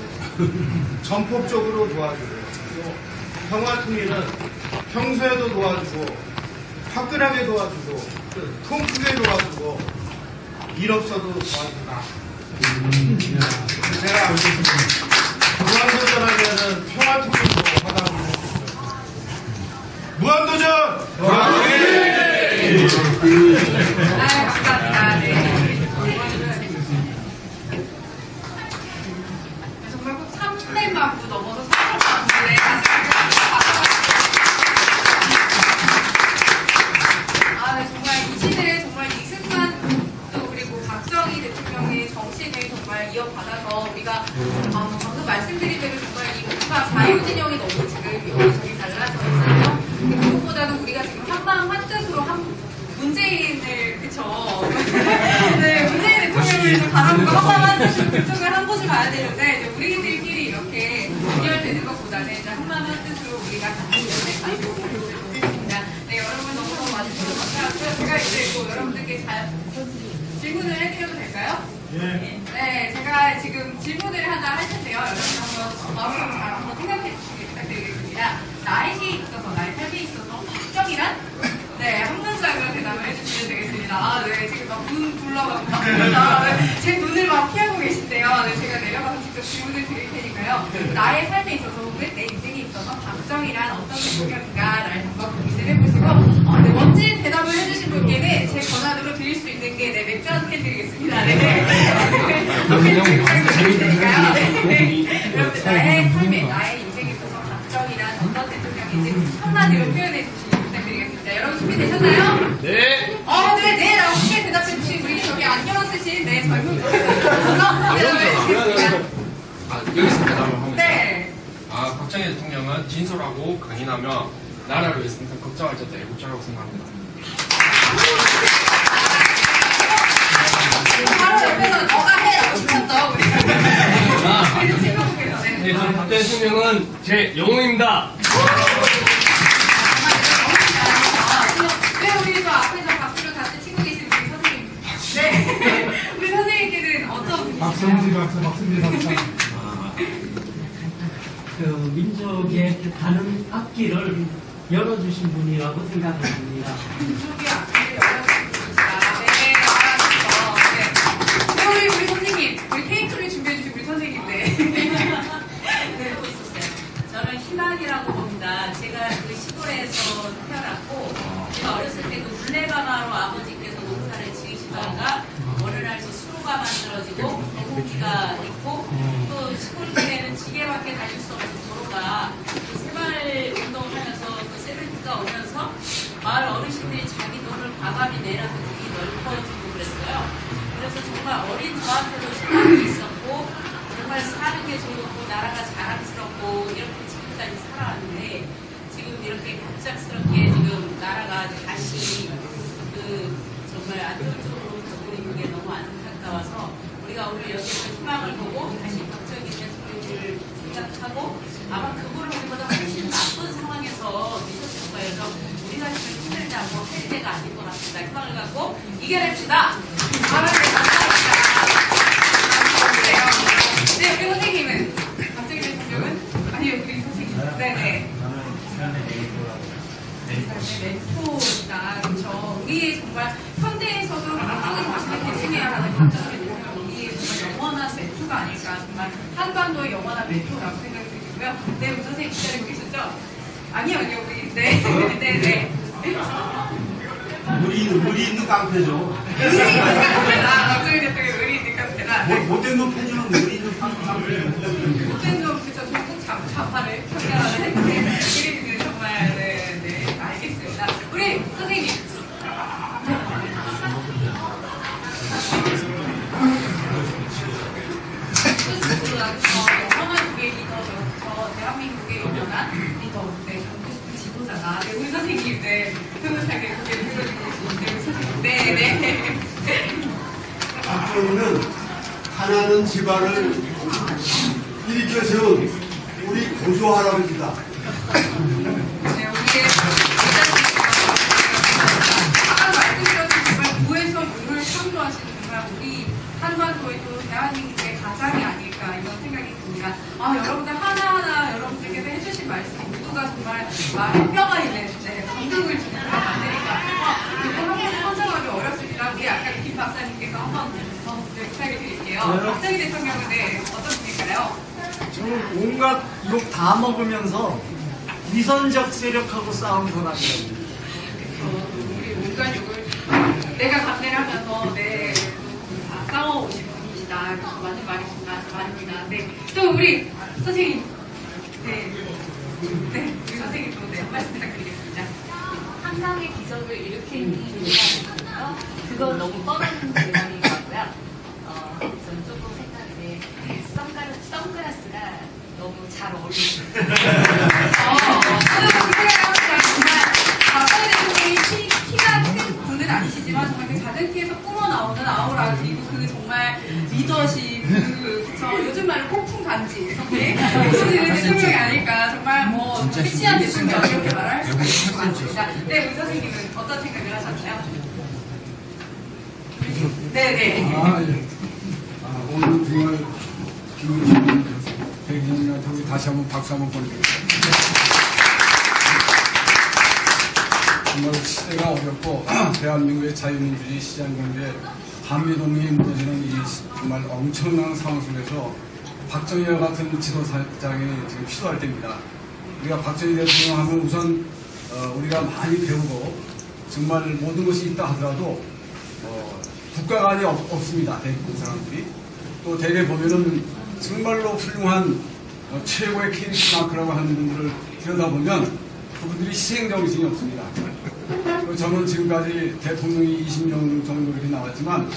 전폭적으로 도와주고 평화통일은 평소에도 도와주고 화끈하게 도와주고 통 크게 도와주고 일 없어도 도와준다. 제가 무한도전 하면은 평화통일도 하다 보면 무한도전! 감사합니다. 네. 정말 꼭 300만 부 넘어서 400만 부에 네, 정말 이 시대에 정말 이승만 또 그리고 박정희 대통령의 정신을 정말 이어받아서 우리가 방금 말씀드린 대로 정말 이 우파 자유진영이 너무 지금 여기저기 달라졌잖아요. 그것보다는 우리가 지금 한마음 한뜻으로 문재인을 그쵸? 네, 문재인 대통령을 좀 바라보고 한마음 한뜻으로 그쪽을 한 곳을 가야 되는데 이제 우리들끼리 이렇게 분열되는 것보다는 이제 한마음 한뜻으로 우리가 같이 가는 것을 좋습니다. 네, 여러분 너무너무 와주셔서 감사하고요. 제가 이제 또 여러분들께 잘 질문을 해드려도 될까요? 네, 제가 지금 질문을 하나 할 텐데요. 여러분 마음으로 잘 한번 생각해 주시길 부탁드리겠습니다. 나의 삶에 있어서 박정희란? 네, 한 문장으로 대답을 해주시면 되겠습니다. 아, 네, 지금 막 눈 불러가고 네, 제 눈을 막 피하고 계신데요. 네, 제가 내려가서 직접 질문을 드릴 테니까요. 나의 삶에 있어서 혹은 내 인생에 있어서 박정희란 어떤 대통령인가를 한번 고민을 해보시고 네, 멋진 대답을 해주신 분께는 제 권한으로 드릴 수 있는 게 네, 맥주 한 캔 드리겠습니다. 네. 여러분 나의 삶에 나의 인생에 있어서 박정희란 어떤 대통령인지 한마디로 표현해 주시기 부탁드리겠습니다. 여러분 준비되셨나요? 네. 네, 라고 쉽게 대답해 주신 우리 저기 안경 쓰신 네 젊은 분께서 여기 있습니다. 네. 박정희 대통령은 진솔하고 강인하며 나라를 위해서 항상 걱정할 때 애국자라고 생각합니다. 바로 옆에서 너가 해라고 시켰죠 우리 친구분께서. 네, 저는 박 대통령은 제 영웅입니다. 네, 우리 저 앞에서 박수를 같이 치고 계신 우리 선생님. 네, 우리 선생님께는 어떤 분이시죠? 그 민족의 가는 앞길을 열어주신 분이라고 생각합니다. 민족의 앞길을 열어주신 분이시다. 네, 알아주셔서. 네. 우리 선생님, 우리 케이크를 준비해주신 우리 선생님. 네. 네, 저는 희망이라고 봅니다. 제가 그 시골에서 태어났고, 제가 어렸을 때도 물레가마로 아버지께서 농사를 지으시다가 어느 날 또 수로가 만들어지고 배고기가 있고 또 시골길에는 지게밖에 달릴 수 없는 도로가 그 새마을 운동하면서 그 세븐티가 오면서 마을 어르신들이 자기 돈을 과감히 내라서 길이 넓어지고 그랬어요. 그래서 정말 어린 저한테도 희망이 있었고 정말 사는 게 좋고 나라가 자랑스럽고 이렇게 지금까지 살아왔는데 지금 이렇게 갑작스럽게 지금 나라가 다시 그 정말 안정적으로 가고 있는 게 너무 안타까워서 우리가 오늘 여기서 희망을 보고 다시 박정희 대통령을 생각하고 아마 그거를 우리보다 훨씬 나쁜 상황에서 미쳤을 거예요. 그래서 우리가 지금 힘들지 않고 할 때가 아닌 것 같습니다. 희망을 갖고 이겨냅시다. 네, 우리 선생님은 박정희 대통령은 아니요, 우리 선생님. 네네. 멘토다, 그렇죠. 우리의 정말 현대에서도 박정희 정신을 계승해야 하는 박정희 대통령 우리의 정말 영원한 멘토가 아닐까, 정말 한반도의 영원한 멘토라고 생각이 들고요. 네, 우리 선생님 기다리고 계셨죠? 아니요, 우리 네. 의리 있는 깡패죠. 의리 있는 깡패다. 박정희 대통령 의리 있는 깡패다. 못된 놈 패주는 의리 있는 깡패. 못된 놈, 그쵸. 전국 좌파를 평가하는 했는데, 의리 있는 정말, 네, 알겠습니다. 우리 선생님. 영원한 우리의 리더죠. 저 대한민국의 영원한 리더. 네, 전국 지도자가. 네, 우리 선생님. 네, 흐뭇하게 고개를 들어주고 계시는데, 우리 선생님. 네. 박정희는 하나는 집안을 일으켜 세운 우리 고조 할아버지다. 네, 우리의 아까 말씀드렸듯이 정말 구에서 유를 창조하시는 정말 우리 한반도에도 대한민국의 가장이 아닐까 이런 생각이 듭니다. 여러분들 하나하나 여러분들께서 해주신 말씀 모두가 정말 뼈가 있는 감동을 주는 그런 말들인 것 같아서 이거 한번 선정하기 어렵습니다. 우리 아까 김 박사님께서 한번 부탁을 드릴게요. 박정희 대통령은 어떤 분일까요? 저는 온갖 욕 다 먹으면서 위선적 세력하고 싸운 사람이에요. 우리 온갖 욕을 내가 감내를 하면서 다 싸워오신 분이시다. 맞는 말입니다. 네. 또 우리 선생님. 네, 우리 선생님도 한 말씀 부탁드리겠습니다. 한강의 기적을 일으키는 대상이거든요. 그건 너무 뻔한 대상인 것 같고요. 저는 조금 생각이 선글라스가 너무 잘 어울리는 저도 그 생각합니다. 정말 박정희 대통령이 키가 큰 분은 아니시지만 정말 그 작은 키에서 뿜어 나오는 아우라 그리고 그 정말 리더십 그쵸 요즘 말로 폭풍 간지 이렇게 보시는 대통령이 아닐까 정말 섹시한 대통령 이렇게 말할 수 있을 것 같습니다. 네, 우리 선생님은 어떤 생각을 하셨나요? 네네. 오늘 정말 기분 대기님한테 다시 한번 박수 한번 보내드립니다. 정말 시대가 어렵고 대한민국의 자유민주주의 시장경제 한미동맹이 무너지는 이 정말 엄청난 상황 속에서 박정희와 같은 지도자장이 지금 필요할 때입니다. 우리가 박정희 대통령 하면 우선 우리가 많이 배우고 정말 모든 것이 있다 하더라도 국가관이 없습니다. 대부분 사람들이. 또 대개 보면은 정말로 훌륭한 최고의 킹스마크라고 하는 분들을 들여다보면 그분들이 희생정신이 없습니다. 저는 지금까지 대통령이 20년 정도 이렇게 나왔지만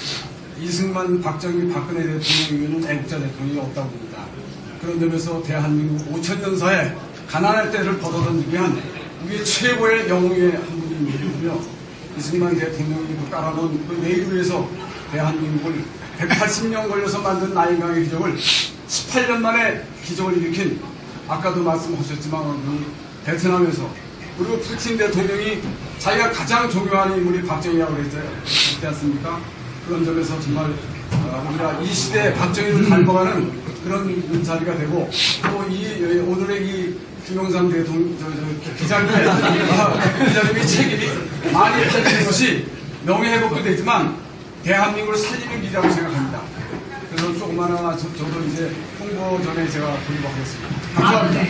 이승만, 박정희, 박근혜 대통령이면 애국자 대통령이 없다고 봅니다. 그런 점에서 대한민국 5천년사에 가난할 때를 벗어던지기 위한 우리의 최고의 영웅의 한 분이 계시고요. 이승만 대통령이 그 깔아놓은 그 내일 위해서 대한민국을 180년 걸려서 만든 나인강의 기적을 18년 만에 기적을 일으킨, 아까도 말씀하셨지만 그 베트남에서, 그리고 푸틴 대통령이 자기가 가장 존경하는 인물이 박정희라고 그랬어요. 그렇지 않습니까? 그런 점에서 정말 우리가 이 시대에 박정희를 닮아가는 그런 자리가 되고, 또 오늘의 이 김영삼 대통령 기자님의 책임이 많이 팔리는 것이 명예회복도 되지만 대한민국을 살리는 길이라고 생각합니다. 그래서 조그마나 저도 이제 홍보 전에 제가 돌려보겠습니다. 감사합니다.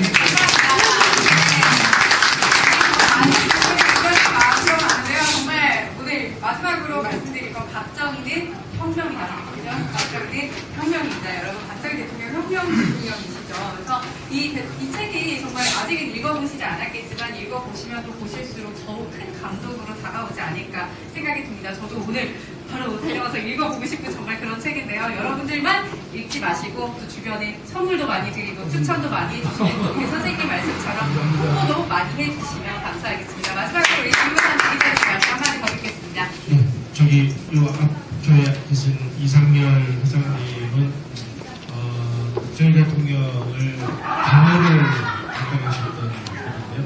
정말 오늘 마지막으로 말씀드릴 건 박정희는 혁명이다. 박정희는 혁명이다. 여러분, 박정희 대통령 혁명 대통령이시죠. 그래서 이 책이 정말 아직은 읽어보시지 않았겠지만 읽어보시면 또 보실수록 더욱 큰 감동으로 다가오지 않을까 생각이 듭니다. 저도 오늘 바로 달려와서 읽어보고 싶은 정말 그런 책인데요. 여러분들만 읽지 마시고 또 주변에 선물도 많이 드리고 추천도 많이 해주시고 우리 선생님 말씀처럼 홍보도 많이 해주시면 감사하겠습니다. 마지막으로 우리 김문환 기자님 말씀 한마디 더 듣겠습니다. 저기 요 앞쪽에 계신 이상열 회장님은 박정희 대통령을 방문을 담당하셨던 분인데요.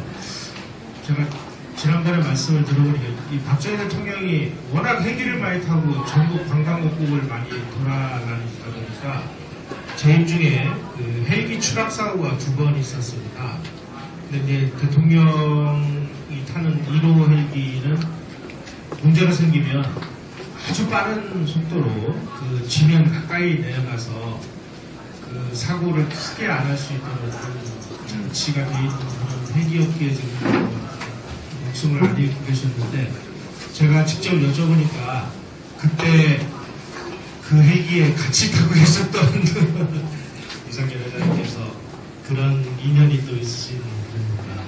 제가 지난번에 말씀을 들어보니까 이 박정희 대통령이 워낙 헬기를 많이 타고 전국 관광국을 많이 돌아다니다 보니까 재임 중에 그 헬기 추락 사고가 2번 있었습니다. 근데 이제 대통령이 타는 1호 헬기는 문제가 생기면 아주 빠른 속도로 그 지면 가까이 내려가서 그 사고를 크게 안 할 수 있도록 장치가 되어 있는 그런 헬기였기에 지금 목숨을 안 잃고 계셨는데, 제가 직접 여쭤보니까 그때 그 헬기에 같이 타고 계셨던 이상열 회장님께서 그런 인연이 또 있으신 분입니다.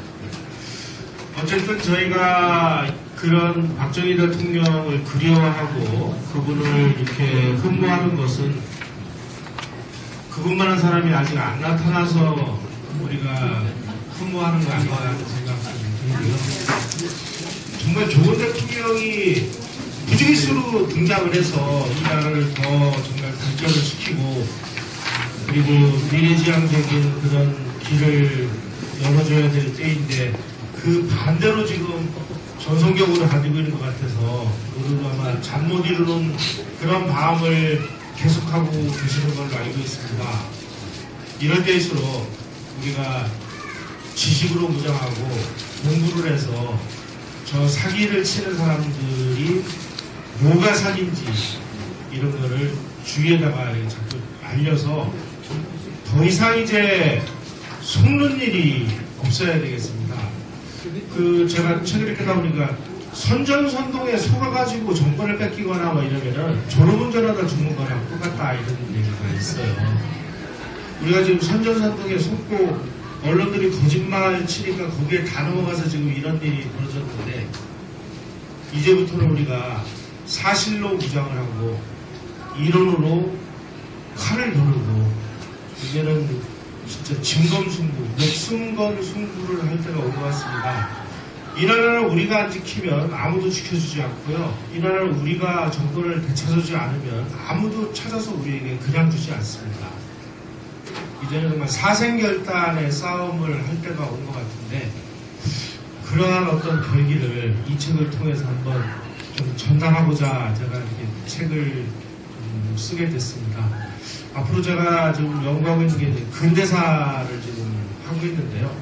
어쨌든 저희가 그런 박정희 대통령을 그리워하고 그분을 이렇게 흠모하는 것은 그분만한 사람이 아직 안 나타나서 우리가 흠모하는 거 아닌가라는 생각이 들고요. 정말 좋은 대통령이 부지기수로 등장을 해서 이 나라를 더 정말 발전을 시키고 그리고 미래지향적인 그런 길을 열어줘야 될 때인데, 그 반대로 지금 전성격으로 가지고 있는 것 같아서 오늘 아마 잠 못 이루는 그런 마음을 계속하고 계시는 걸로 알고 있습니다. 이럴 때일수록 우리가 지식으로 무장하고 공부를 해서 저 사기를 치는 사람들이 뭐가 사기인지 이런 거를 주위에다가 자꾸 알려서 더 이상 이제 속는 일이 없어야 되겠습니다. 제가 책을 읽다 보니까 선전선동에 속아가지고 정권을 뺏기거나 뭐 이러면은 졸음운전하다 죽는 거랑 똑같다 이런 얘기가 있어요. 우리가 지금 선전선동에 속고 언론들이 거짓말 치니까 거기에 다 넘어가서 지금 이런 일이 벌어졌는데, 이제부터는 우리가 사실로 무장을 하고 이론으로 칼을 겨누고 이제는 진짜 진검승부, 목숨 건 승부를 할 때가 온 것 같습니다. 이 나라를 우리가 안 지키면 아무도 지켜주지 않고요. 이 나라를 우리가 정권을 되찾아주지 않으면 아무도 찾아서 우리에게 그냥 주지 않습니다. 이제는 정말 사생결단의 싸움을 할 때가 온 것 같은데, 그러한 어떤 결기를 이 책을 통해서 한번 좀 전달하고자 제가 이렇게 책을 쓰게 됐습니다. 앞으로 제가 지금 연구하고 있는 게 근대사를 지금 하고 있는데요.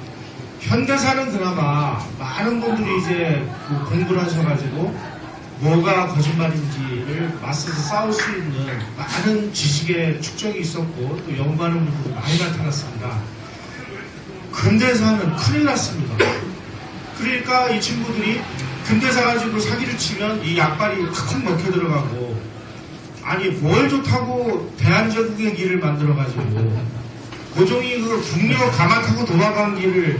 현대사는 그나마 많은 분들이 이제 공부를 하셔가지고 뭐가 거짓말인지를 맞서서 싸울 수 있는 많은 지식의 축적이 있었고 또 연구하는 분들이 많이 나타났습니다. 근대사는 큰일 났습니다. 그러니까 이 친구들이 근대사 가지고 사기를 치면 이 약발이 팍팍 먹혀 들어가고 아니 뭘 좋다고 대한제국의 길을 만들어가지고 고종이 그 국려 가마 타고 도망간 길을